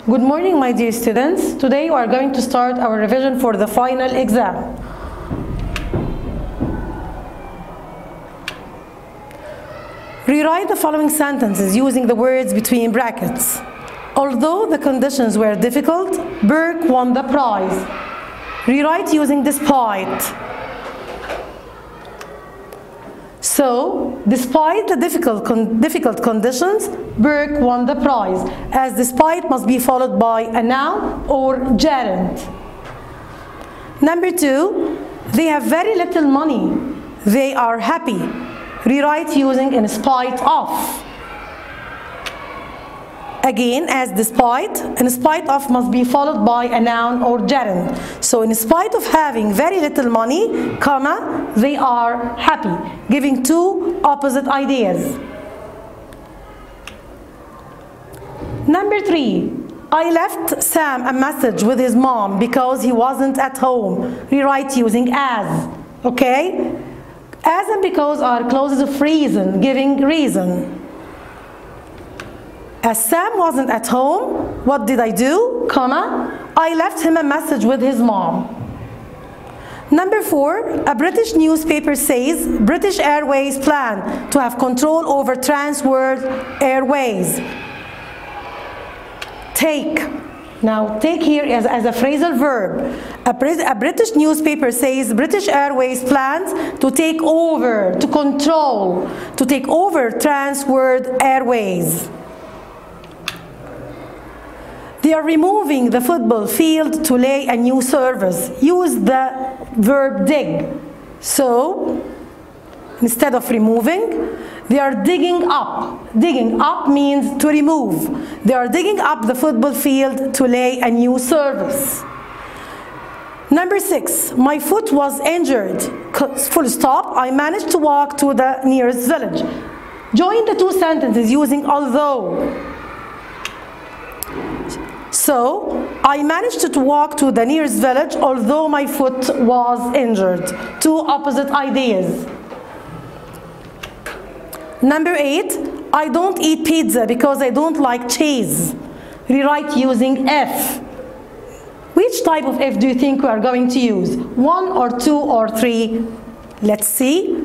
Good morning, my dear students. Today we are going to start our revision for the final exam. Rewrite the following sentences using the words between brackets. Although the conditions were difficult, Burke won the prize. Rewrite using despite. So, despite the difficult conditions, Burke won the prize, as despite must be followed by a noun or gerund. Number 2, they have very little money. They are happy. Rewrite using in spite of. Again, as despite, in spite of must be followed by a noun or gerund. So in spite of having very little money, comma, they are happy, giving two opposite ideas. Number 3, I left Sam a message with his mom because he wasn't at home. Rewrite using as, okay? As and because are clauses of reason, giving reason. As Sam wasn't at home, what did I do? Comma, I left him a message with his mom. Number 4, a British newspaper says British Airways plan to have control over Transworld Airways. Take. Now, take here as a phrasal verb. A British newspaper says British Airways plans to take over, to control, to take over Transworld Airways. They are removing the football field to lay a new surface. Use the verb dig. So, instead of removing, they are digging up. Digging up means to remove. They are digging up the football field to lay a new surface. Number 6, my foot was injured. Full stop. I managed to walk to the nearest village. Join the two sentences using although. So, I managed to walk to the nearest village although my foot was injured. Two opposite ideas. Number 8, I don't eat pizza because I don't like cheese. Rewrite using if. Which type of if do you think we are going to use? 1 or 2 or 3? Let's see.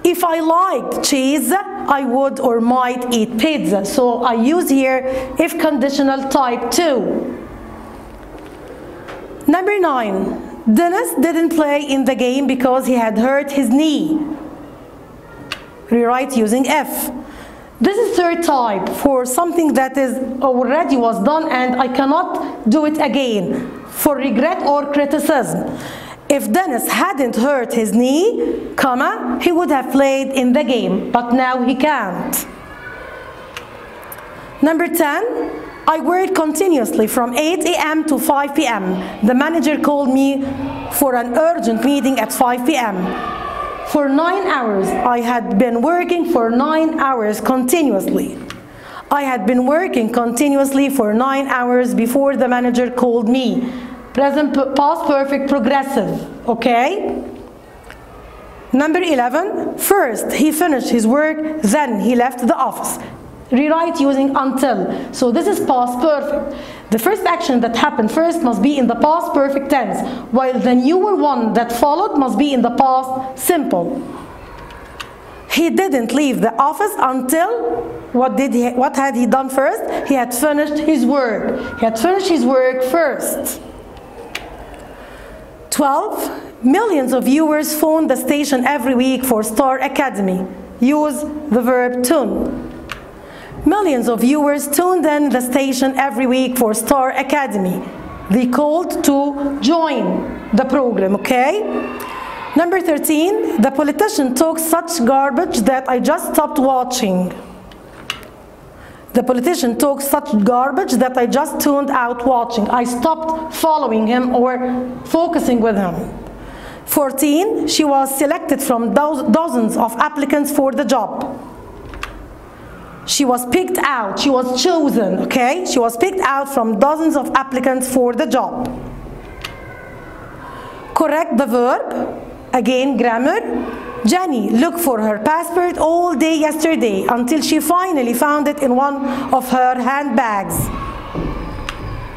If I liked cheese, I would or might eat pizza. So I use here if conditional type 2. Number 9, Dennis didn't play in the game because he had hurt his knee. Rewrite using if. This is third type for something that is already was done and I cannot do it again, for regret or criticism. If Dennis hadn't hurt his knee, comma, he would have played in the game, but now he can't. Number 10, I worked continuously from 8 a.m. to 5 p.m. The manager called me for an urgent meeting at 5 p.m. For 9 hours, I had been working for 9 hours continuously. I had been working continuously for 9 hours before the manager called me. Present past perfect progressive, okay? Number 11, first he finished his work, then he left the office. Rewrite using until. So this is past perfect. The first action that happened first must be in the past perfect tense, while the newer one that followed must be in the past simple. He didn't leave the office until, what had he done first? He had finished his work. He had finished his work first. 12, millions of viewers phone the station every week for Star Academy. Use the verb tune. Millions of viewers tuned in the station every week for Star Academy. They called to join the program, okay? Number 13, the politician talks such garbage that I just stopped watching. The politician talks such garbage that I just tuned out watching. I stopped following him or focusing with him. 14, she was selected from dozens of applicants for the job. She was picked out, she was chosen, okay? She was picked out from dozens of applicants for the job. Correct the verb, again grammar. Jenny looked for her passport all day yesterday until she finally found it in one of her handbags.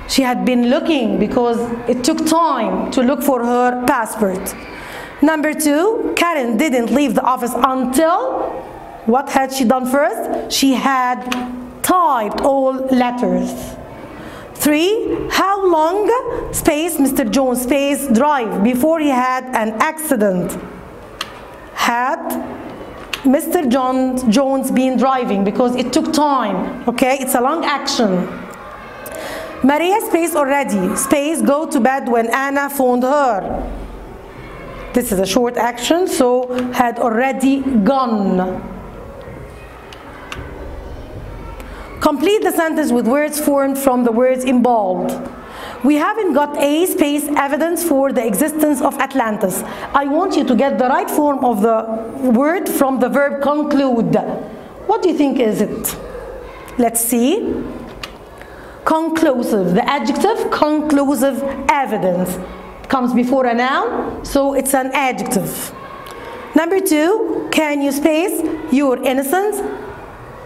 She had been looking because it took time to look for her passport. Number 2, Karen didn't leave the office until, what had she done first? She had typed all letters. 3, how long space Mr. Jones space drive before he had an accident? Had Mr. Jones been driving, because it took time, okay? It's a long action. Maria space already, space go to bed when Anna phoned her. This is a short action, so had already gone. Complete the sentence with words formed from the words in bold. We haven't got a space evidence for the existence of Atlantis. I want you to get the right form of the word from the verb conclude. What do you think is it? Let's see. Conclusive, the adjective conclusive evidence. Comes before a noun, so it's an adjective. Number 2, can you space your innocence?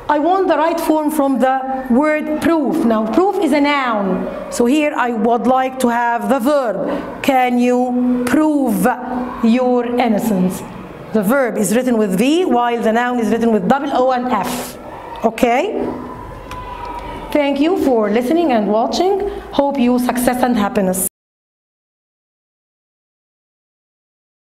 I want the right form from the word proof. Now, proof is a noun, so here I would like to have the verb. Can you prove your innocence? The verb is written with V, while the noun is written with double O and F. Okay? Thank you for listening and watching. Hope you success and happiness.